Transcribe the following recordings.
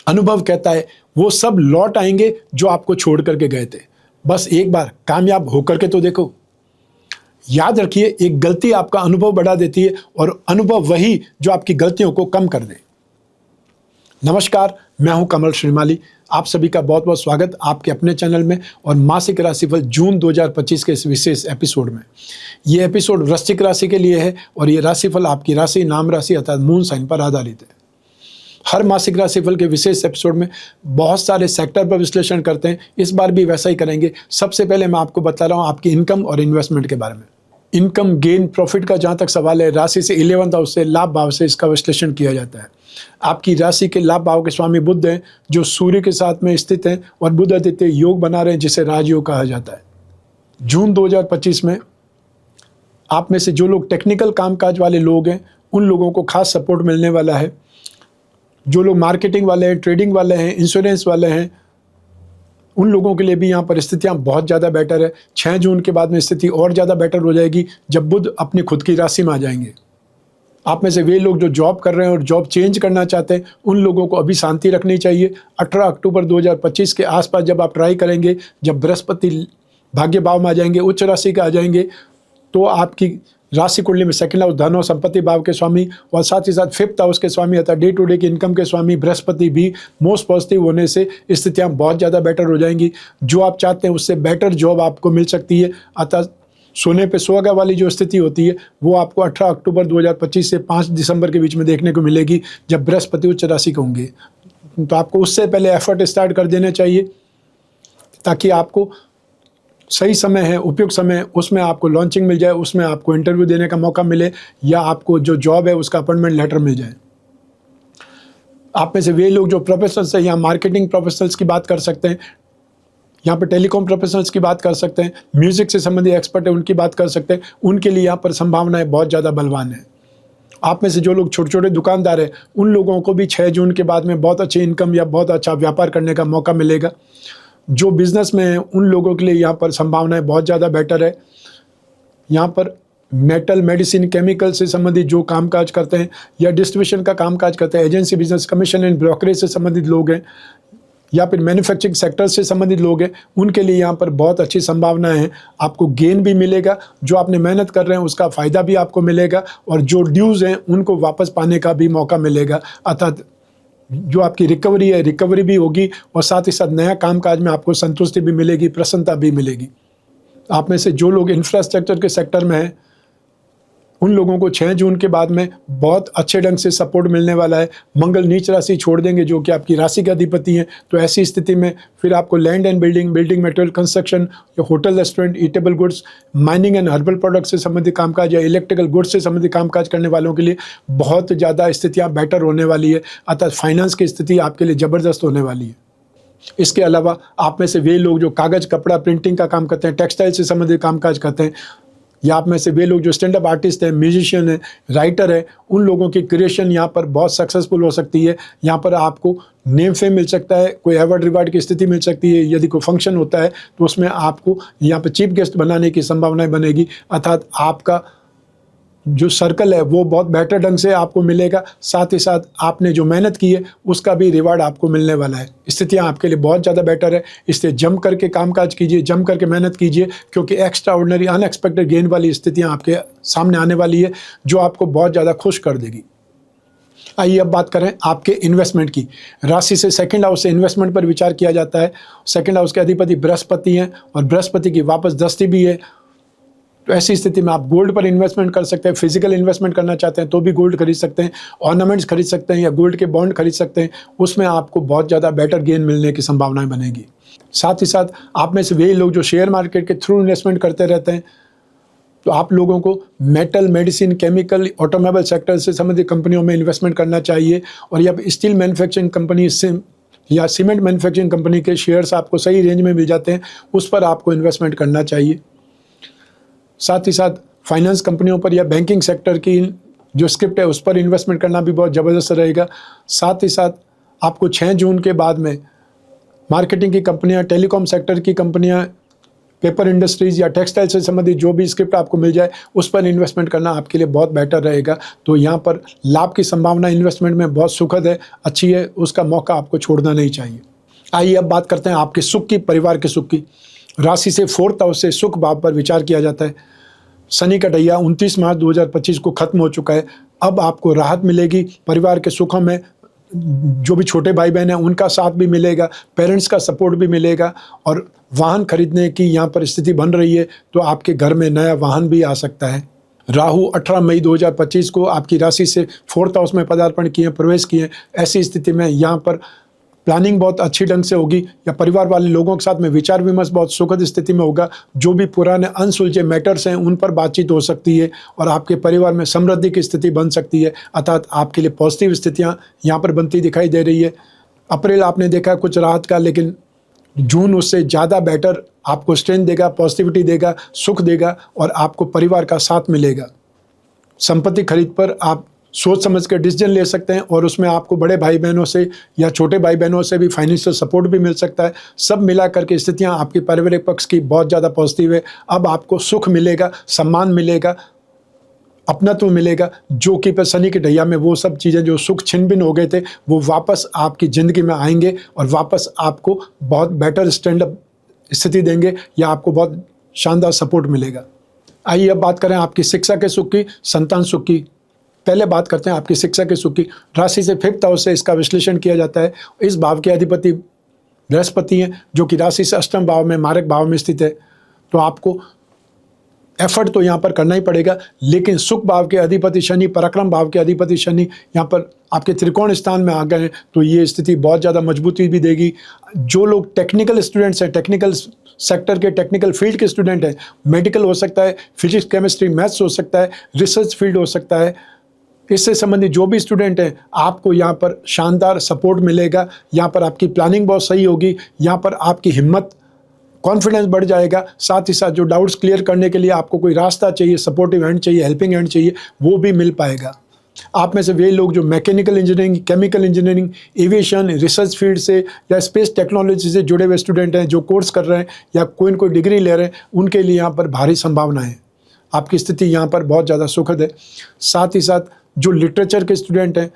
अनुभव कहता है वो सब लौट आएंगे जो आपको छोड़ करके गए थे। बस एक बार कामयाब होकर के तो देखो। याद रखिए, एक गलती आपका अनुभव बढ़ा देती है और अनुभव वही जो आपकी गलतियों को कम कर दे। नमस्कार, मैं हूं कमल श्रीमाली। आप सभी का बहुत बहुत स्वागत आपके अपने चैनल में और मासिक राशिफल जून 2025 के इस विशेष एपिसोड में। ये एपिसोड वृश्चिक राशि के लिए है और ये राशिफल आपकी राशि, नाम राशि अर्थात मून साइन पर आधारित है। हर मासिक राशिफल के विशेष एपिसोड में बहुत सारे सेक्टर पर विश्लेषण करते हैं। इस बार भी वैसा ही करेंगे। सबसे पहले मैं आपको बता रहा हूँ आपकी इनकम और इन्वेस्टमेंट के बारे में। इनकम, गेन, प्रॉफिट का जहाँ तक सवाल है, राशि से 11th हाउस से, लाभ भाव से इसका विश्लेषण किया जाता है। आपकी राशि के लाभ भाव के स्वामी बुध हैं, जो सूर्य के साथ में स्थित हैं और बुध आदित्य योग बना रहे हैं, जिसे राजयोग कहा जाता है। जून 2025 में आप में से जो लोग टेक्निकल कामकाज वाले लोग हैं, उन लोगों को खास सपोर्ट मिलने वाला है। जो लोग मार्केटिंग वाले हैं, ट्रेडिंग वाले हैं, इंश्योरेंस वाले हैं, उन लोगों के लिए भी यहाँ पर स्थितियाँ बहुत ज़्यादा बेटर है। 6 जून के बाद में स्थिति और ज़्यादा बेटर हो जाएगी जब बुध अपनी खुद की राशि में आ जाएंगे। आप में से वे लोग जो जॉब कर रहे हैं और जॉब चेंज करना चाहते हैं, उन लोगों को अभी शांति रखनी चाहिए। 18 अक्टूबर 2025 के आसपास जब आप ट्राई करेंगे, जब बृहस्पति भाग्य भाव में आ जाएंगे, उच्च राशि का आ जाएंगे, तो आपकी राशि कुंडली में सेकंड हाउस, धन और संपत्ति भाव के स्वामी और साथ ही साथ 5th हाउस के स्वामी अर्थात डे टू डे की इनकम के स्वामी बृहस्पति भी मोस्ट पॉजिटिव होने से स्थितियाँ बहुत ज़्यादा बेटर हो जाएंगी। जो आप चाहते हैं उससे बेटर जॉब आपको मिल सकती है। अतः सोने पे सुहागा वाली जो स्थिति होती है वो आपको 18 अक्टूबर 2025 से 5 दिसंबर के बीच में देखने को मिलेगी, जब बृहस्पति उच्च राशि के होंगे। तो आपको उससे पहले एफर्ट स्टार्ट कर देने चाहिए ताकि आपको सही समय है, उपयुक्त समय है, उसमें आपको लॉन्चिंग मिल जाए, उसमें आपको इंटरव्यू देने का मौका मिले या आपको जो जॉब है उसका अपॉइंटमेंट लेटर मिल जाए। आप में से वे लोग जो प्रोफेशनल्स हैं, यहाँ मार्केटिंग प्रोफेशनल्स की बात कर सकते हैं, यहाँ पर टेलीकॉम प्रोफेशनल्स की बात कर सकते हैं, म्यूजिक से संबंधित एक्सपर्ट है उनकी बात कर सकते हैं। उनके लिए यहाँ पर संभावनाएं बहुत ज़्यादा बलवान है। आप में से जो लोग छोटे छोटे दुकानदार हैं, उन लोगों को भी 6 जून के बाद में बहुत अच्छी इनकम या बहुत अच्छा व्यापार करने का मौका मिलेगा। जो बिजनेस में है उन लोगों के लिए यहाँ पर संभावनाएं बहुत ज़्यादा बेटर है। यहाँ पर मेटल, मेडिसिन, केमिकल से संबंधित जो कामकाज करते हैं या डिस्ट्रीब्यूशन का कामकाज करते हैं, agency business, commission and brokerage से संबंधित लोग हैं या फिर मैन्युफैक्चरिंग सेक्टर से संबंधित लोग हैं, उनके लिए यहाँ पर बहुत अच्छी संभावनाएं हैं। आपको गेन भी मिलेगा, जो आपने मेहनत कर रहे हैं उसका फ़ायदा भी आपको मिलेगा और जो ड्यूज़ हैं उनको वापस पाने का भी मौका मिलेगा। अर्थात जो आपकी रिकवरी है, रिकवरी भी होगी और साथ ही साथ नया कामकाज में आपको संतुष्टि भी मिलेगी, प्रसन्नता भी मिलेगी। आप में से जो लोग इंफ्रास्ट्रक्चर के सेक्टर में हैं, उन लोगों को 6 जून के बाद में बहुत अच्छे ढंग से सपोर्ट मिलने वाला है। मंगल नीच राशि छोड़ देंगे, जो कि आपकी राशि के अधिपति हैं, तो ऐसी स्थिति में फिर आपको land and building, building material, construction या hotel, restaurant, eatable goods, mining and herbal product से संबंधित कामकाज या इलेक्ट्रिकल गुड्स से संबंधित कामकाज करने वालों के लिए बहुत ज़्यादा स्थितियाँ बेटर होने वाली है। अर्थात फाइनेंस की स्थिति आपके लिए ज़बरदस्त होने वाली है। इसके अलावा आप में से वे लोग जो कागज़, कपड़ा, प्रिंटिंग का काम करते हैं, टेक्सटाइल से संबंधित कामकाज करते हैं, या आप में से वे लोग जो स्टैंड अप आर्टिस्ट हैं, म्यूजिशियन हैं, राइटर है, उन लोगों की क्रिएशन यहाँ पर बहुत सक्सेसफुल हो सकती है। यहाँ पर आपको नेम फेम मिल सकता है, कोई अवार्ड रिवार्ड की स्थिति मिल सकती है। यदि कोई फंक्शन होता है तो उसमें आपको यहाँ पर चीफ गेस्ट बनाने की संभावनाएं बनेगी। अर्थात आपका जो सर्कल है वो बहुत बेटर ढंग से आपको मिलेगा। साथ ही साथ आपने जो मेहनत की है उसका भी रिवार्ड आपको मिलने वाला है। स्थितियाँ आपके लिए बहुत ज़्यादा बेटर है, इसलिए जम करके कामकाज कीजिए, जम करके मेहनत कीजिए, क्योंकि एक्स्ट्रा ऑर्डिनरी अनएक्सपेक्टेड गेन वाली स्थितियाँ आपके सामने आने वाली है, जो आपको बहुत ज़्यादा खुश कर देगी। आइए अब बात करें आपके इन्वेस्टमेंट की। राशि से सेकंड हाउस से इन्वेस्टमेंट पर विचार किया जाता है। सेकंड हाउस के अधिपति बृहस्पति हैं और बृहस्पति की वापस दृष्टि भी है। तो ऐसी स्थिति में आप गोल्ड पर इन्वेस्टमेंट कर सकते हैं। फिजिकल इन्वेस्टमेंट करना चाहते हैं तो भी गोल्ड खरीद सकते हैं, ऑर्नामेंट्स खरीद सकते हैं या गोल्ड के बॉन्ड खरीद सकते हैं। उसमें आपको बहुत ज़्यादा बेटर गेन मिलने की संभावनाएं बनेगी। साथ ही साथ आप में से वही लोग जो शेयर मार्केट के थ्रू इन्वेस्टमेंट करते रहते हैं, तो आप लोगों को metal, medicine, chemical, automobile sector से संबंधित कंपनियों में इन्वेस्टमेंट करना चाहिए। और या स्टील मैन्युफैक्चरिंग कंपनी से या सीमेंट मैन्युफैक्चरिंग कंपनी के शेयर्स आपको सही रेंज में मिल जाते हैं, उस पर आपको इन्वेस्टमेंट करना चाहिए। साथ ही साथ फाइनेंस कंपनियों पर या बैंकिंग सेक्टर की जो स्क्रिप्ट है उस पर इन्वेस्टमेंट करना भी बहुत ज़बरदस्त रहेगा। साथ ही साथ आपको 6 जून के बाद में मार्केटिंग की कंपनियां, टेलीकॉम सेक्टर की कंपनियां पेपर इंडस्ट्रीज़ या टेक्सटाइल से संबंधित जो भी स्क्रिप्ट आपको मिल जाए उस पर इन्वेस्टमेंट करना आपके लिए बहुत बेटर रहेगा। तो यहाँ पर लाभ की संभावना इन्वेस्टमेंट में बहुत सुखद है, अच्छी है, उसका मौका आपको छोड़ना नहीं चाहिए। आइए अब बात करते हैं आपके सुख की, परिवार के सुख की। राशि से 4th हाउस से सुख भाव पर विचार किया जाता है। शनि का ढैया 29 मार्च 2025 को खत्म हो चुका है। अब आपको राहत मिलेगी, परिवार के सुखों में जो भी छोटे भाई बहन हैं उनका साथ भी मिलेगा, पेरेंट्स का सपोर्ट भी मिलेगा, और वाहन खरीदने की यहाँ पर स्थिति बन रही है तो आपके घर में नया वाहन भी आ सकता है। राहु 18 मई 2025 को आपकी राशि से 4th हाउस में पदार्पण किए, प्रवेश किए। ऐसी स्थिति में यहाँ पर प्लानिंग बहुत अच्छी ढंग से होगी, या परिवार वाले लोगों के साथ में विचार विमर्श बहुत सुखद स्थिति में होगा। जो भी पुराने अनसुलझे मैटर्स हैं उन पर बातचीत हो सकती है और आपके परिवार में समृद्धि की स्थिति बन सकती है, अर्थात आपके लिए पॉजिटिव स्थितियाँ यहाँ पर बनती दिखाई दे रही है। अप्रैल आपने देखा कुछ राहत का, लेकिन जून उससे ज़्यादा बेटर आपको स्ट्रेंथ देगा, पॉजिटिविटी देगा, सुख देगा और आपको परिवार का साथ मिलेगा। संपत्ति खरीद पर आप सोच समझ कर डिसीजन ले सकते हैं और उसमें आपको बड़े भाई बहनों से या छोटे भाई बहनों से भी फाइनेंशियल सपोर्ट भी मिल सकता है। सब मिला करके स्थितियां आपकी पारिवारिक पक्ष की बहुत ज़्यादा पॉजिटिव है। अब आपको सुख मिलेगा, सम्मान मिलेगा, अपनत्व मिलेगा, जो कि पर शनि के ढैया में वो सब चीज़ें जो सुख छिन भिन हो गए थे वो वापस आपकी ज़िंदगी में आएंगे और वापस आपको बहुत बेटर स्टैंड अप स्थिति देंगे या आपको बहुत शानदार सपोर्ट मिलेगा। आइए अब बात करें आपकी शिक्षा के सुख की, संतान सुख की। पहले बात करते हैं आपकी शिक्षा के सुख की। राशि से 5th हाउस से इसका विश्लेषण किया जाता है। इस भाव के अधिपति बृहस्पति हैं, जो कि राशि से 8वें भाव में, मारक भाव में स्थित है। तो आपको एफर्ट तो यहाँ पर करना ही पड़ेगा, लेकिन सुख भाव के अधिपति शनि, पराक्रम भाव के अधिपति शनि यहाँ पर आपके त्रिकोण स्थान में आ गए हैं, तो ये स्थिति बहुत ज़्यादा मजबूती भी देगी। जो लोग टेक्निकल स्टूडेंट्स हैं, टेक्निकल सेक्टर के, टेक्निकल फील्ड के स्टूडेंट हैं, मेडिकल हो सकता है, फिजिक्स, केमिस्ट्री, मैथ्स हो सकता है, रिसर्च फील्ड हो सकता है, इससे संबंधित जो भी स्टूडेंट हैं, आपको यहाँ पर शानदार सपोर्ट मिलेगा। यहाँ पर आपकी प्लानिंग बहुत सही होगी, यहाँ पर आपकी हिम्मत, कॉन्फिडेंस बढ़ जाएगा। साथ ही साथ जो डाउट्स क्लियर करने के लिए आपको कोई रास्ता चाहिए, सपोर्टिव हैंड चाहिए, हेल्पिंग हैंड चाहिए, वो भी मिल पाएगा। आप में से वे लोग जो mechanical engineering, chemical engineering, aviation, research field से या स्पेस टेक्नोलॉजी से जुड़े हुए स्टूडेंट हैं, जो कोर्स कर रहे हैं या कोई न कोई डिग्री ले रहे हैं, उनके लिए यहाँ पर भारी संभावनाएं हैं। आपकी स्थिति यहाँ पर बहुत ज़्यादा सुखद है। साथ ही साथ जो लिटरेचर के स्टूडेंट हैं,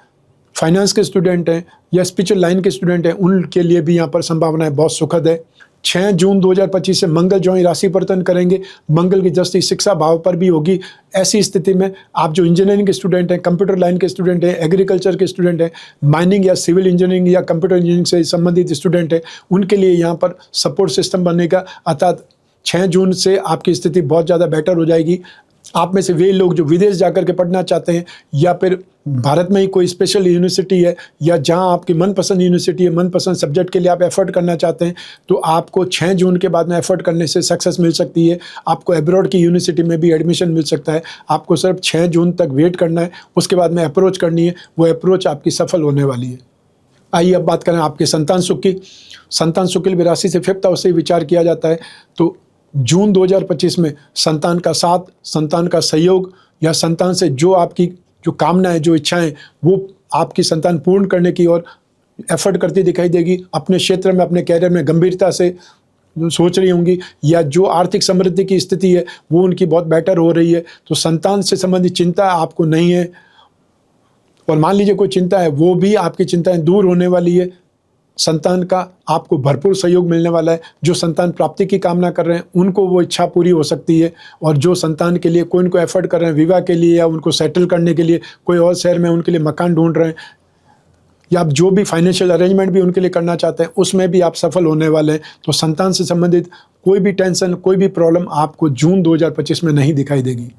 फाइनेंस के स्टूडेंट हैं या स्पिरिचुअल लाइन के स्टूडेंट हैं, उनके लिए भी यहाँ पर संभावनाएं बहुत सुखद है। 6 जून 2025 से मंगल जो ही राशि परिवर्तन करेंगे, मंगल की दृष्टि शिक्षा भाव पर भी होगी। ऐसी स्थिति में आप जो इंजीनियरिंग के स्टूडेंट हैं, कंप्यूटर लाइन के स्टूडेंट हैं, एग्रीकल्चर के स्टूडेंट हैं, माइनिंग या सिविल इंजीनियरिंग या कंप्यूटर इंजीनियरिंग से संबंधित स्टूडेंट हैं, उनके लिए यहाँ पर सपोर्ट सिस्टम बनेगा, अर्थात 6 जून से आपकी स्थिति बहुत ज़्यादा बेटर हो जाएगी। आप में से वे लोग जो विदेश जाकर के पढ़ना चाहते हैं या फिर भारत में ही कोई स्पेशल यूनिवर्सिटी है या जहां आपकी मनपसंद यूनिवर्सिटी है, मनपसंद सब्जेक्ट के लिए आप एफर्ट करना चाहते हैं, तो आपको 6 जून के बाद में एफर्ट करने से सक्सेस मिल सकती है। आपको एब्रॉड की यूनिवर्सिटी में भी एडमिशन मिल सकता है। आपको सिर्फ 6 जून तक वेट करना है, उसके बाद में अप्रोच करनी है, वो अप्रोच आपकी सफल होने वाली है। आइए अब बात करें आपके संतान सुख की। संतान सुख की राशि से 5th हाउस से विचार किया जाता है। तो जून 2025 में संतान का साथ, संतान का सहयोग या संतान से जो आपकी जो कामनाएं, जो इच्छाएं, वो आपकी संतान पूर्ण करने की ओर एफर्ट करती दिखाई देगी। अपने क्षेत्र में, अपने कैरियर में गंभीरता से सोच रही होंगी, या जो आर्थिक समृद्धि की स्थिति है वो उनकी बहुत बेटर हो रही है। तो संतान से संबंधित चिंता आपको नहीं है, और मान लीजिए कोई चिंता है, वो भी आपकी चिंताएं दूर होने वाली है। संतान का आपको भरपूर सहयोग मिलने वाला है। जो संतान प्राप्ति की कामना कर रहे हैं उनको वो इच्छा पूरी हो सकती है, और जो संतान के लिए कोई न कोई एफर्ट कर रहे हैं विवाह के लिए या उनको सेटल करने के लिए, कोई और शहर में उनके लिए मकान ढूंढ रहे हैं, या आप जो भी फाइनेंशियल अरेंजमेंट भी उनके लिए करना चाहते हैं, उसमें भी आप सफल होने वाले हैं। तो संतान से संबंधित कोई भी टेंशन, कोई भी प्रॉब्लम आपको जून 2025 में नहीं दिखाई देगी।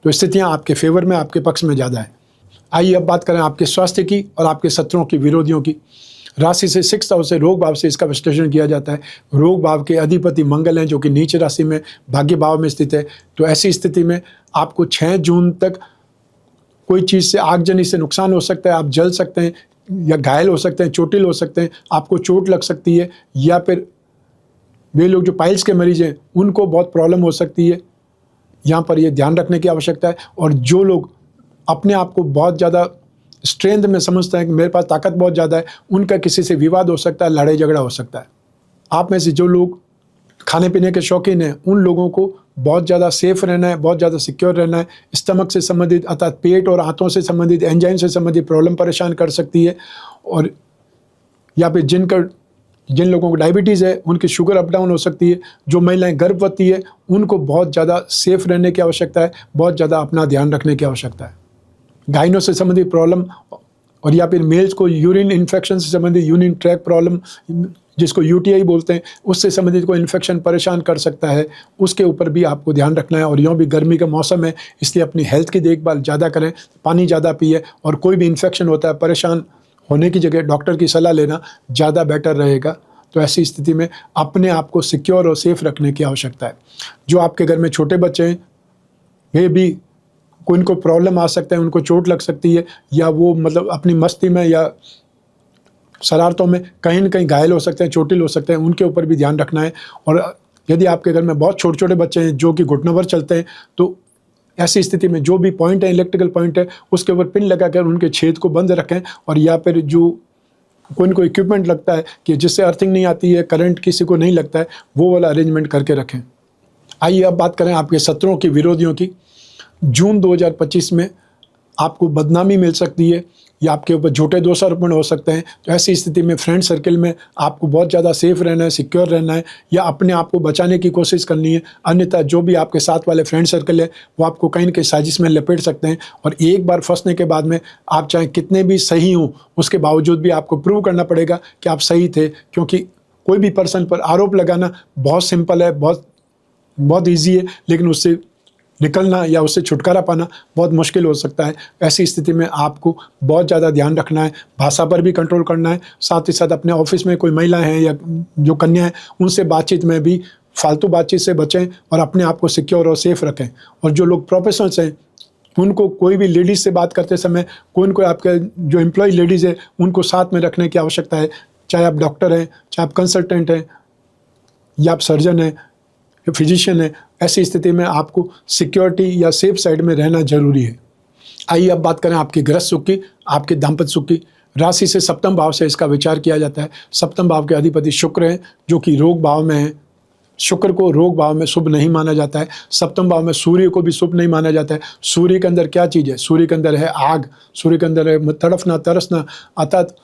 तो स्थितियाँ आपके फेवर में, आपके पक्ष में ज़्यादा है। आइए अब बात करें आपके स्वास्थ्य की और आपके शत्रुओं की, विरोधियों की। राशि से 6th हाउस से रोग भाव से इसका विश्लेषण किया जाता है। रोग भाव के अधिपति मंगल हैं, जो कि नीच राशि में भाग्य भाव में स्थित है। तो ऐसी स्थिति में आपको 6 जून तक कोई चीज़ से, आगजनी से नुकसान हो सकता है, आप जल सकते हैं या घायल हो सकते हैं, चोटिल हो सकते हैं, आपको चोट लग सकती है, या फिर वे लोग जो पाइल्स के मरीज हैं उनको बहुत प्रॉब्लम हो सकती है। यहाँ पर ये ध्यान रखने की आवश्यकता है। और जो लोग अपने आप को बहुत ज़्यादा स्ट्रेंथ में समझते हैं कि मेरे पास ताकत बहुत ज़्यादा है, उनका किसी से विवाद हो सकता है, लड़ाई झगड़ा हो सकता है। आप में से जो लोग खाने पीने के शौकीन हैं, उन लोगों को बहुत ज़्यादा सेफ रहना है, बहुत ज़्यादा सिक्योर रहना है। स्टमक से संबंधित अर्थात पेट और आंतों से संबंधित, एंजाइम से संबंधित प्रॉब्लम परेशान कर सकती है। और या फिर जिन लोगों को डायबिटीज़ है, उनकी शुगर अप डाउन हो सकती है। जो महिलाएं गर्भवती है, उनको बहुत ज़्यादा सेफ रहने की आवश्यकता है, बहुत ज़्यादा अपना ध्यान रखने की आवश्यकता है। गाइनो से संबंधित प्रॉब्लम और या फिर मेल्स को यूरिन इन्फेक्शन से संबंधित, यूरिन ट्रैक प्रॉब्लम जिसको यूटीआई बोलते हैं, उससे संबंधित कोई इन्फेक्शन परेशान कर सकता है, उसके ऊपर भी आपको ध्यान रखना है। और यूँ भी गर्मी का मौसम है, इसलिए अपनी हेल्थ की देखभाल ज़्यादा करें, पानी ज़्यादा पिए, और कोई भी इन्फेक्शन होता है, परेशान होने की जगह डॉक्टर की सलाह लेना ज़्यादा बेटर रहेगा। तो ऐसी स्थिति में अपने आप को सिक्योर और सेफ रखने की आवश्यकता है। जो आपके घर में छोटे बच्चे हैं, वे भी कोई इनको प्रॉब्लम आ सकता है, उनको चोट लग सकती है, या वो मतलब अपनी मस्ती में या शरारतों में कहीं न कहीं घायल हो सकते हैं, चोटिल हो सकते हैं, उनके ऊपर भी ध्यान रखना है। और यदि आपके घर में बहुत छोटे छोटे बच्चे हैं जो कि घुटनों पर चलते हैं, तो ऐसी स्थिति में जो भी पॉइंट है, इलेक्ट्रिकल पॉइंट है, उसके ऊपर पिन लगाकर उनके छेद को बंद रखें। और या फिर जो कोई न कोई इक्विपमेंट लगता है कि जिससे अर्थिंग नहीं आती है, करंट किसी को नहीं लगता है, वो वाला अरेंजमेंट करके रखें। आइए अब बात करें आपके शत्रुओं की, विरोधियों की। जून 2025 में आपको बदनामी मिल सकती है, या आपके ऊपर झूठे दोषारोपण हो सकते हैं। तो ऐसी स्थिति में फ्रेंड सर्कल में आपको बहुत ज़्यादा सेफ रहना है, सिक्योर रहना है, या अपने आप को बचाने की कोशिश करनी है। अन्यथा जो भी आपके साथ वाले फ्रेंड सर्कल है, वो आपको कहीं न कहीं साजिश में लपेट सकते हैं। और एक बार फंसने के बाद में आप चाहे कितने भी सही हों, उसके बावजूद भी आपको प्रूव करना पड़ेगा कि आप सही थे। क्योंकि कोई भी पर्सन पर आरोप लगाना बहुत सिंपल है, बहुत ईजी है, लेकिन उससे निकलना या उससे छुटकारा पाना बहुत मुश्किल हो सकता है। ऐसी स्थिति में आपको बहुत ज़्यादा ध्यान रखना है, भाषा पर भी कंट्रोल करना है। साथ ही साथ अपने ऑफिस में कोई महिला हैं या जो कन्या है, उनसे बातचीत में भी फालतू बातचीत से बचें और अपने आप को सिक्योर और सेफ रखें। और जो लोग प्रोफेशनल्स हैं, उनको कोई भी लेडीज़ से बात करते समय कोई न कोई आपके जो एम्प्लॉय लेडीज़ है, उनको साथ में रखने की आवश्यकता है। चाहे आप डॉक्टर हैं, चाहे आप कंसल्टेंट हैं, या आप सर्जन हैं, फिजिशियन है, ऐसी स्थिति में आपको सिक्योरिटी या सेफ साइड में रहना जरूरी है। आइए अब बात करें आपके गृह सुख की, आपके दाम्पत्य सुख की। राशि से सप्तम भाव से इसका विचार किया जाता है। सप्तम भाव के अधिपति शुक्र हैं, जो कि रोग भाव में है। शुक्र को रोग भाव में शुभ नहीं माना जाता है। सप्तम भाव में सूर्य को भी शुभ नहीं माना जाता है। सूर्य के अंदर क्या चीज़ है? सूर्य के अंदर है आग, सूर्य के अंदर है तड़फना, तरसना। अर्थात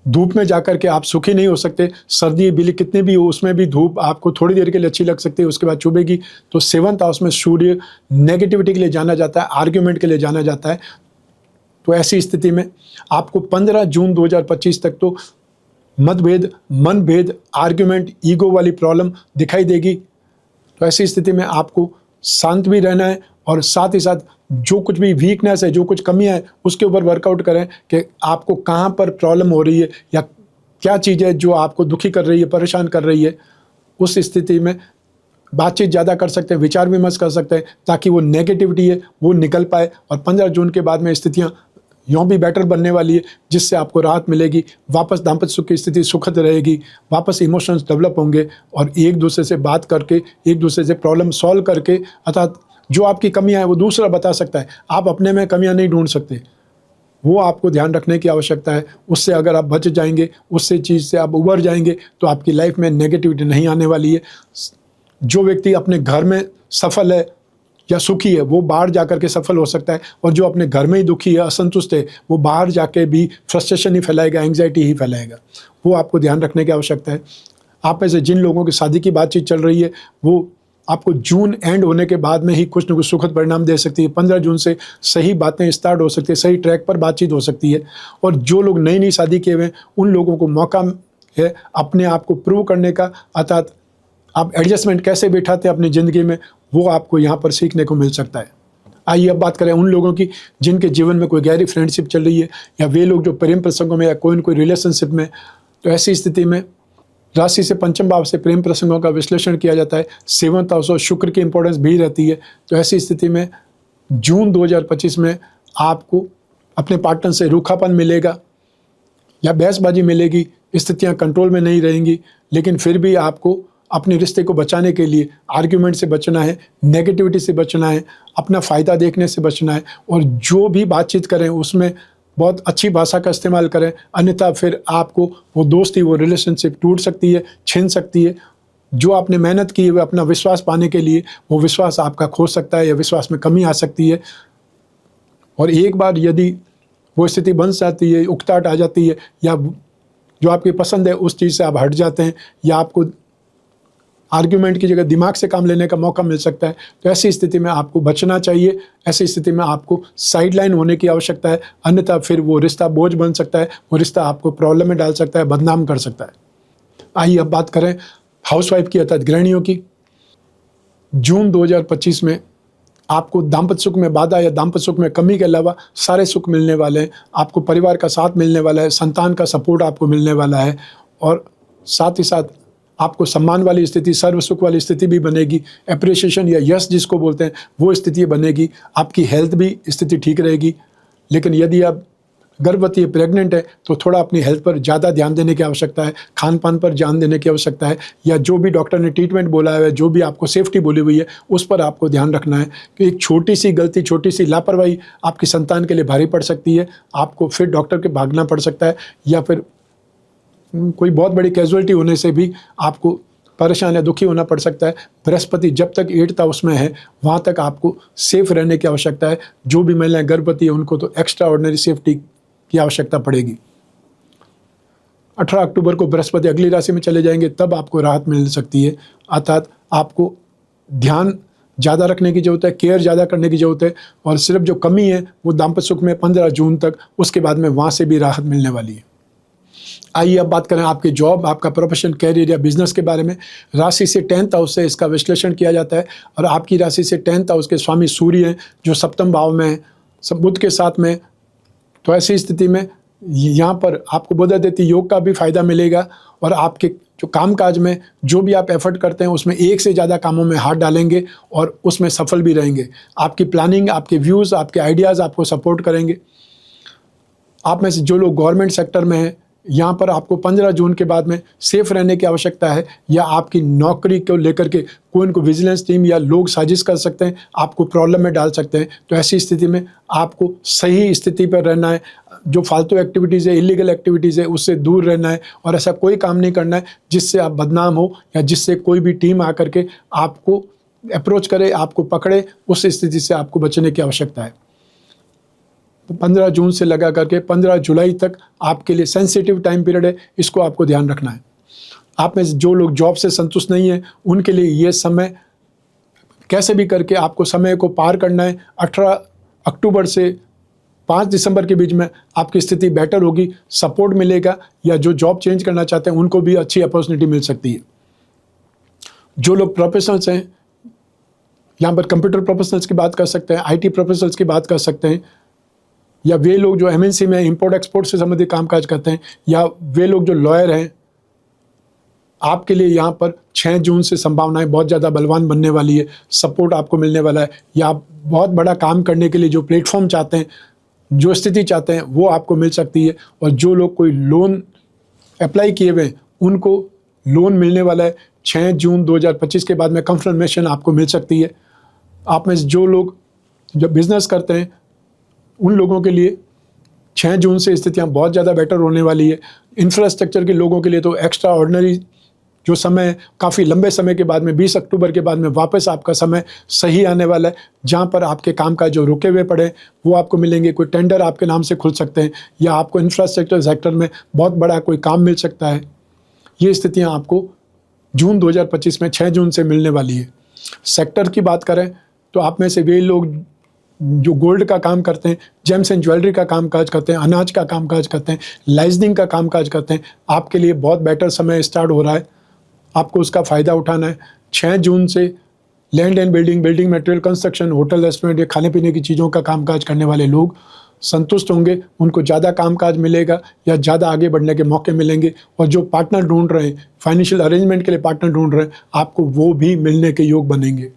धूप में जाकर के आप सुखी नहीं हो सकते। सर्दी बिल्ली कितनी भी हो, उसमें भी धूप आपको थोड़ी देर के लिए अच्छी लग सकती है, उसके बाद चुभेगी। तो सेवंथ हाउस में सूर्य नेगेटिविटी के लिए जाना जाता है, आर्ग्यूमेंट के लिए जाना जाता है। तो ऐसी स्थिति में आपको 15 जून 2025 तक तो मतभेद, मनभेद, आर्ग्यूमेंट, ईगो वाली प्रॉब्लम दिखाई देगी। तो ऐसी स्थिति में आपको शांत भी रहना है, और साथ ही साथ जो कुछ भी वीकनेस है, जो कुछ कमियां है, उसके ऊपर वर्कआउट करें कि आपको कहाँ पर प्रॉब्लम हो रही है, या क्या चीज़ है जो आपको दुखी कर रही है, परेशान कर रही है। उस स्थिति में बातचीत ज़्यादा कर सकते हैं, विचार विमर्श कर सकते हैं, ताकि वो नेगेटिविटी है वो निकल पाए। और 15 जून के बाद में स्थितियाँ यूँ भी बेटर बनने वाली है, जिससे आपको राहत मिलेगी। वापस दाम्पत्य सुख की स्थिति सुखद रहेगी, वापस इमोशंस डेवलप होंगे, और एक दूसरे से बात करके, एक दूसरे से प्रॉब्लम सॉल्व करके, अर्थात जो आपकी कमियां हैं वो दूसरा बता सकता है। आप अपने में कमियां नहीं ढूंढ सकते, वो आपको ध्यान रखने की आवश्यकता है। उससे अगर आप बच जाएंगे, उससे चीज़ से आप उबर जाएंगे, तो आपकी लाइफ में नेगेटिविटी नहीं आने वाली है। जो व्यक्ति अपने घर में सफल है या सुखी है, वो बाहर जाकर के सफल हो सकता है, और जो अपने घर में ही दुखी है, असंतुष्ट है, वो बाहर जाके भी फ्रस्ट्रेशन ही फैलाएगा, एंग्जाइटी ही फैलाएगा। वो आपको ध्यान रखने की आवश्यकता है। आप में से जिन लोगों की शादी की बातचीत चल रही है, वो आपको जून एंड होने के बाद में ही कुछ न कुछ सुखद परिणाम दे सकती है। 15 जून से सही बातें स्टार्ट हो सकती है, सही ट्रैक पर बातचीत हो सकती है। और जो लोग नई नई शादी किए हुए हैं, उन लोगों को मौका है अपने आप को प्रूव करने का, अर्थात आप एडजस्टमेंट कैसे बिठाते हैं अपनी ज़िंदगी में, वो आपको यहाँ पर सीखने को मिल सकता है। आइए अब बात करें उन लोगों की जिनके जीवन में कोई गहरी फ्रेंडशिप चल रही है, या वे लोग जो प्रेम प्रसंगों में या कोई न कोई रिलेशनशिप में। तो ऐसी स्थिति में राशि से पंचम भाव से प्रेम प्रसंगों का विश्लेषण किया जाता है। सेवंथ हाउस और शुक्र की इंपॉर्टेंस भी रहती है। तो ऐसी स्थिति में जून 2025 में आपको अपने पार्टनर से रूखापन मिलेगा या बहसबाजी मिलेगी, स्थितियां कंट्रोल में नहीं रहेंगी। लेकिन फिर भी आपको अपने रिश्ते को बचाने के लिए आर्ग्यूमेंट से बचना है, नेगेटिविटी से बचना है, अपना फ़ायदा देखने से बचना है, और जो भी बातचीत करें उसमें बहुत अच्छी भाषा का इस्तेमाल करें। अन्यथा फिर आपको वो दोस्ती, वो रिलेशनशिप टूट सकती है, छिन सकती है, जो आपने मेहनत की है अपना विश्वास पाने के लिए, वो विश्वास आपका खो सकता है या विश्वास में कमी आ सकती है। और एक बार यदि वो स्थिति बन जाती है, उकताहट आ जाती है, या जो आपकी पसंद है उस चीज़ से आप हट जाते हैं, या आपको आर्ग्यूमेंट की जगह दिमाग से काम लेने का मौका मिल सकता है, तो ऐसी स्थिति में आपको बचना चाहिए। ऐसी स्थिति में आपको साइडलाइन होने की आवश्यकता है, अन्यथा फिर वो रिश्ता बोझ बन सकता है, वो रिश्ता आपको प्रॉब्लम में डाल सकता है, बदनाम कर सकता है। आइए अब बात करें हाउसवाइफ की अर्थात गृहिणियों की। जून 2025 में आपको दाम्पत्य सुख में बाधा या दाम्पत्य सुख में कमी के अलावा सारे सुख मिलने वाले हैं। आपको परिवार का साथ मिलने वाला है, संतान का सपोर्ट आपको मिलने वाला है, और साथ ही साथ आपको सम्मान वाली स्थिति, सर्व सुख वाली स्थिति भी बनेगी। एप्रिसिएशन या यश जिसको बोलते हैं वो स्थिति बनेगी। आपकी हेल्थ भी स्थिति ठीक रहेगी। लेकिन यदि आप गर्भवती है, प्रेग्नेंट है, तो थोड़ा अपनी हेल्थ पर ज़्यादा ध्यान देने की आवश्यकता है, खान पान पर ध्यान देने की आवश्यकता है, या जो भी डॉक्टर ने ट्रीटमेंट बोला है, जो भी आपको सेफ्टी बोली हुई है, उस पर आपको ध्यान रखना है कि एक छोटी सी गलती, छोटी सी लापरवाही आपकी संतान के लिए भारी पड़ सकती है। आपको फिर डॉक्टर के भागना पड़ सकता है, या फिर कोई बहुत बड़ी कैजुअलिटी होने से भी आपको परेशान या दुखी होना पड़ सकता है। बृहस्पति जब तक 8th हाउस में है वहाँ तक आपको सेफ रहने की आवश्यकता है। जो भी महिलाएं गर्भवती है उनको तो एक्स्ट्रा ऑर्डिनरी सेफ्टी की आवश्यकता पड़ेगी। 18 अक्टूबर को बृहस्पति अगली राशि में चले जाएंगे, तब आपको राहत मिल सकती है। अर्थात आपको ध्यान ज़्यादा रखने की ज़रूरत है, केयर ज़्यादा करने की ज़रूरत है, और सिर्फ जो कमी है वो दाम्पत्य सुख में 15 जून तक, उसके बाद में वहाँ से भी राहत मिलने वाली है। आइए अब बात करें आपके जॉब, आपका प्रोफेशन, कैरियर या बिजनेस के बारे में। राशि से 10th हाउस से इसका विश्लेषण किया जाता है, और आपकी राशि से 10th हाउस के स्वामी सूर्य हैं जो सप्तम भाव में है, सब बुध के साथ में। तो ऐसी स्थिति में यहाँ पर आपको बुध आदित्य योग का भी फायदा मिलेगा, और आपके जो कामकाज में जो भी आप एफर्ट करते हैं उसमें एक से ज़्यादा कामों में हाथ डालेंगे और उसमें सफल भी रहेंगे। आपकी प्लानिंग, आपके व्यूज़, आपके आइडियाज़ आपको सपोर्ट करेंगे। आप में से जो लोग गवर्नमेंट सेक्टर में हैं, यहाँ पर आपको 15 जून के बाद में सेफ रहने की आवश्यकता है, या आपकी नौकरी को लेकर के कोई इनको विजिलेंस टीम या लोग साजिश कर सकते हैं, आपको प्रॉब्लम में डाल सकते हैं। तो ऐसी स्थिति में आपको सही स्थिति पर रहना है। जो फालतू एक्टिविटीज़ है, इलीगल एक्टिविटीज़ है, उससे दूर रहना है, और ऐसा कोई काम नहीं करना है जिससे आप बदनाम हो, या जिससे कोई भी टीम आकर के आपको अप्रोच करे, आपको पकड़े। उस स्थिति से आपको बचने की आवश्यकता है। 15 जून से लगा करके 15 जुलाई तक आपके लिए सेंसिटिव टाइम पीरियड है, इसको आपको ध्यान रखना है। आप में जो लोग जॉब से संतुष्ट नहीं है उनके लिए ये समय कैसे भी करके आपको समय को पार करना है। 18 अक्टूबर से 5 दिसंबर के बीच में आपकी स्थिति बेटर होगी, सपोर्ट मिलेगा, या जो जॉब चेंज करना चाहते हैं उनको भी अच्छी अपॉर्चुनिटी मिल सकती है। जो लोग प्रोफेशनल्स हैं, यहाँ पर कंप्यूटर प्रोफेशनल्स की बात कर सकते हैं, IT प्रोफेशनल्स की बात कर सकते हैं, या वे लोग जो MNC में इंपोर्ट एक्सपोर्ट से संबंधित कामकाज करते हैं, या वे लोग जो लॉयर हैं, आपके लिए यहाँ पर 6 जून से संभावनाएं बहुत ज़्यादा बलवान बनने वाली है। सपोर्ट आपको मिलने वाला है, या आप बहुत बड़ा काम करने के लिए जो प्लेटफॉर्म चाहते हैं, जो स्थिति चाहते हैं, वो आपको मिल सकती है। और जो लोग कोई लोन अप्लाई किए हुए हैं उनको लोन मिलने वाला है। 6 जून 2025 के बाद में कंफर्मेशन आपको मिल सकती है। आप में जो लोग जब बिजनेस करते हैं उन लोगों के लिए 6 जून से स्थितियाँ बहुत ज़्यादा बेटर होने वाली है। इंफ्रास्ट्रक्चर के लोगों के लिए तो एक्स्ट्रा ऑर्डिनरी जो समय, काफ़ी लंबे समय के बाद में 20 अक्टूबर के बाद में वापस आपका समय सही आने वाला है, जहाँ पर आपके कामकाज जो रुके हुए पड़े वो आपको मिलेंगे। कोई टेंडर आपके नाम से खुल सकते हैं, या आपको इंफ्रास्ट्रक्चर सेक्टर में बहुत बड़ा कोई काम मिल सकता है। ये स्थितियाँ आपको जून 2025 में 6 जून से मिलने वाली है। सेक्टर की बात करें तो आप में से वे लोग जो गोल्ड का काम करते हैं, जेम्स एंड ज्वेलरी का कामकाज करते हैं, अनाज का कामकाज करते हैं, लाइजनिंग का कामकाज करते हैं, आपके लिए बहुत बेटर समय स्टार्ट हो रहा है। आपको उसका फ़ायदा उठाना है। 6 जून से land and building, building material, construction, hotel, restaurant या खाने पीने की चीज़ों का कामकाज करने वाले लोग संतुष्ट होंगे, उनको ज़्यादा कामकाज मिलेगा या ज़्यादा आगे बढ़ने के मौके मिलेंगे। और जो पार्टनर ढूंढ रहे हैं, फाइनेंशियल अरेंजमेंट के लिए पार्टनर ढूंढ रहे हैं, आपको वो भी मिलने के योग बनेंगे।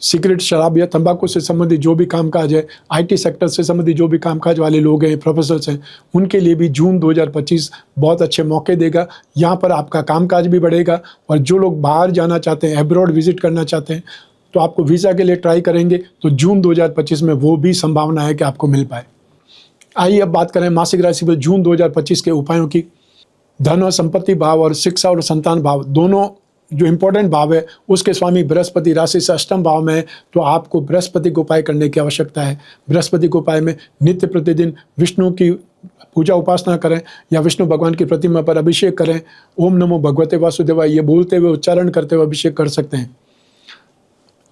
सिगरेट, शराब या तंबाकू से संबंधित जो भी कामकाज है, IT सेक्टर से संबंधित जो भी कामकाज वाले लोग हैं, प्रोफेसर्स हैं, उनके लिए भी जून 2025 बहुत अच्छे मौके देगा। यहाँ पर आपका कामकाज भी बढ़ेगा। और जो लोग बाहर जाना चाहते हैं, एब्रॉड विजिट करना चाहते हैं, तो आपको वीज़ा के लिए ट्राई करेंगे तो जून 2025 में वो भी संभावना है कि आपको मिल पाए। आइए अब बात करें मासिक राशि पर जून 2025 के उपायों की। धन और संपत्ति भाव और शिक्षा और संतान भाव दोनों जो इम्पोर्टेंट भाव है उसके स्वामी बृहस्पति राशि से अष्टम भाव में है, तो आपको बृहस्पति को उपाय करने की आवश्यकता है। बृहस्पति को उपाय में नित्य प्रतिदिन विष्णु की पूजा उपासना करें या विष्णु भगवान की प्रतिमा पर अभिषेक करें। ओम नमो भगवते वासुदेवाय ये बोलते हुए उच्चारण करते हुए अभिषेक कर सकते हैं।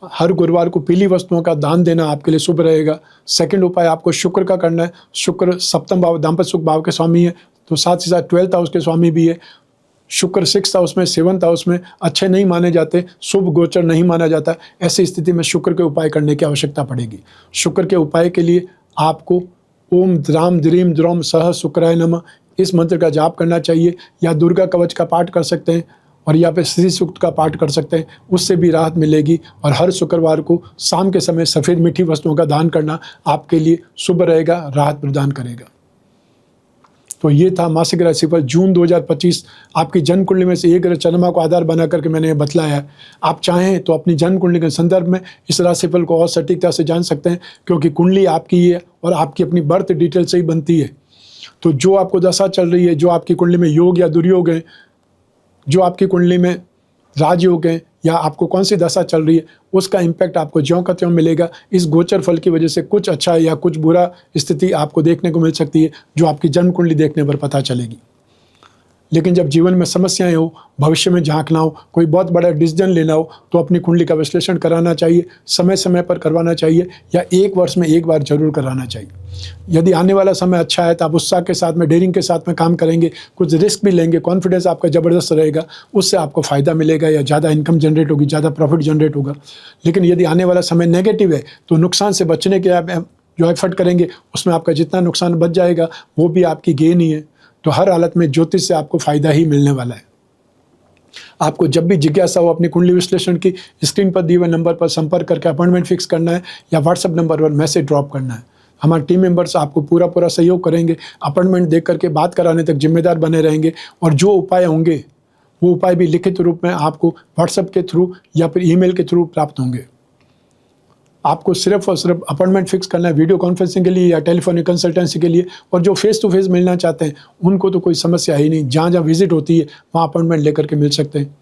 हर गुरुवार को पीली वस्तुओं का दान देना आपके लिए शुभ रहेगा। सेकंड उपाय आपको शुक्र का करना है। शुक्र सप्तम भाव दाम्पत्य सुख भाव के स्वामी है, तो साथ ही साथ 12th हाउस के स्वामी भी है। शुक्र 6th हाउस में 7th हाउस में अच्छे नहीं माने जाते, शुभ गोचर नहीं माना जाता। ऐसी स्थिति में शुक्र के उपाय करने की आवश्यकता पड़ेगी। शुक्र के उपाय के लिए आपको ओम द्राम द्रीम द्रोम सह शुक्राय नमः इस मंत्र का जाप करना चाहिए, या दुर्गा कवच का पाठ कर सकते हैं, और या फिर श्री सूक्त का पाठ कर सकते हैं, उससे भी राहत मिलेगी। और हर शुक्रवार को शाम के समय सफ़ेद मीठी वस्तुओं का दान करना आपके लिए शुभ रहेगा, राहत प्रदान करेगा। तो ये था मासिक राशिफल जून 2025। आपकी जन्म कुंडली में से एक ग्रह चंद्रमा को आधार बना करके मैंने ये बतलाया है। आप चाहें तो अपनी जन्म कुंडली के संदर्भ में इस राशिफल को और सटीकता से जान सकते हैं, क्योंकि कुंडली आपकी है और आपकी अपनी बर्थ डिटेल से ही बनती है। तो जो आपको दशा चल रही है, जो आपकी कुंडली में योग या दुर्योग है, जो आपकी कुंडली में राजयोग है, या आपको कौन सी दशा चल रही है, उसका इम्पैक्ट आपको ज्यों का त्यों मिलेगा। इस गोचर फल की वजह से कुछ अच्छा या कुछ बुरा स्थिति आपको देखने को मिल सकती है, जो आपकी जन्म कुंडली देखने पर पता चलेगी। लेकिन जब जीवन में समस्याएं हो, भविष्य में झांकना हो, कोई बहुत बड़ा डिसीजन लेना हो, तो अपनी कुंडली का विश्लेषण कराना चाहिए, समय समय पर करवाना चाहिए, या 1 वर्ष में 1 बार जरूर कराना चाहिए। यदि आने वाला समय अच्छा है तो आप उत्साह के साथ में, डेयरिंग के साथ में काम करेंगे, कुछ रिस्क भी लेंगे, कॉन्फिडेंस आपका ज़बरदस्त रहेगा, उससे आपको फ़ायदा मिलेगा या ज़्यादा इनकम जनरेट होगी, ज़्यादा प्रॉफिट जनरेट होगा। लेकिन यदि आने वाला समय नेगेटिव है तो नुकसान से बचने के आप जो एफर्ट करेंगे, उसमें आपका जितना नुकसान बच जाएगा वो भी आपकी गेन ही है। तो हर हालत में ज्योतिष से आपको फ़ायदा ही मिलने वाला है। आपको जब भी जिज्ञासा हो अपनी कुंडली विश्लेषण की, स्क्रीन पर दिए हुए नंबर पर संपर्क करके अपॉइंटमेंट फिक्स करना है, या व्हाट्सएप नंबर पर मैसेज ड्रॉप करना है। हमारे टीम मेंबर्स आपको पूरा सहयोग करेंगे। अपॉइंटमेंट देख करके बात कराने तक जिम्मेदार बने रहेंगे, और जो उपाय होंगे वो उपाय भी लिखित रूप में आपको व्हाट्सएप के थ्रू या फिर ईमेल के थ्रू प्राप्त होंगे। आपको सिर्फ और सिर्फ अपॉइंटमेंट फिक्स करना है वीडियो कॉन्फ्रेंसिंग के लिए या टेलीफोनिक कंसल्टेंसी के लिए। और जो फेस टू फेस मिलना चाहते हैं उनको तो कोई समस्या ही नहीं, जहाँ जहाँ विजिट होती है वहाँ अपॉइंटमेंट लेकर के मिल सकते हैं।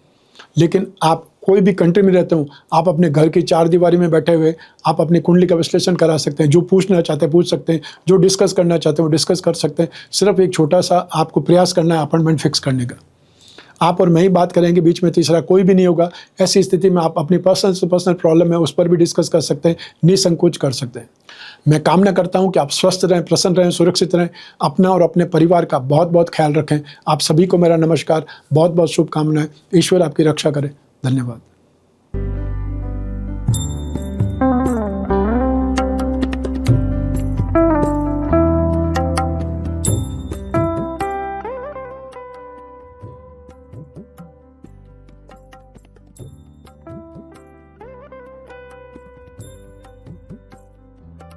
लेकिन आप कोई भी कंट्री में रहते हो, आप अपने घर की 4 दीवारी में बैठे हुए आप अपनी कुंडली का विश्लेषण करा सकते हैं। जो पूछना चाहते हैं पूछ सकते हैं, जो डिस्कस करना चाहते हैं वो डिस्कस कर सकते हैं। सिर्फ एक छोटा सा आपको प्रयास करना है अपॉइंटमेंट फिक्स करने का। आप और मैं ही बात करेंगे, बीच में तीसरा कोई भी नहीं होगा। ऐसी स्थिति में आप अपनी पर्सनल से पर्सनल प्रॉब्लम है उस पर भी डिस्कस कर सकते हैं, निसंकोच कर सकते हैं। मैं कामना करता हूं कि आप स्वस्थ रहें, प्रसन्न रहें, सुरक्षित रहें, अपना और अपने परिवार का बहुत बहुत ख्याल रखें। आप सभी को मेरा नमस्कार, बहुत बहुत शुभकामनाएं। ईश्वर आपकी रक्षा करे। धन्यवाद।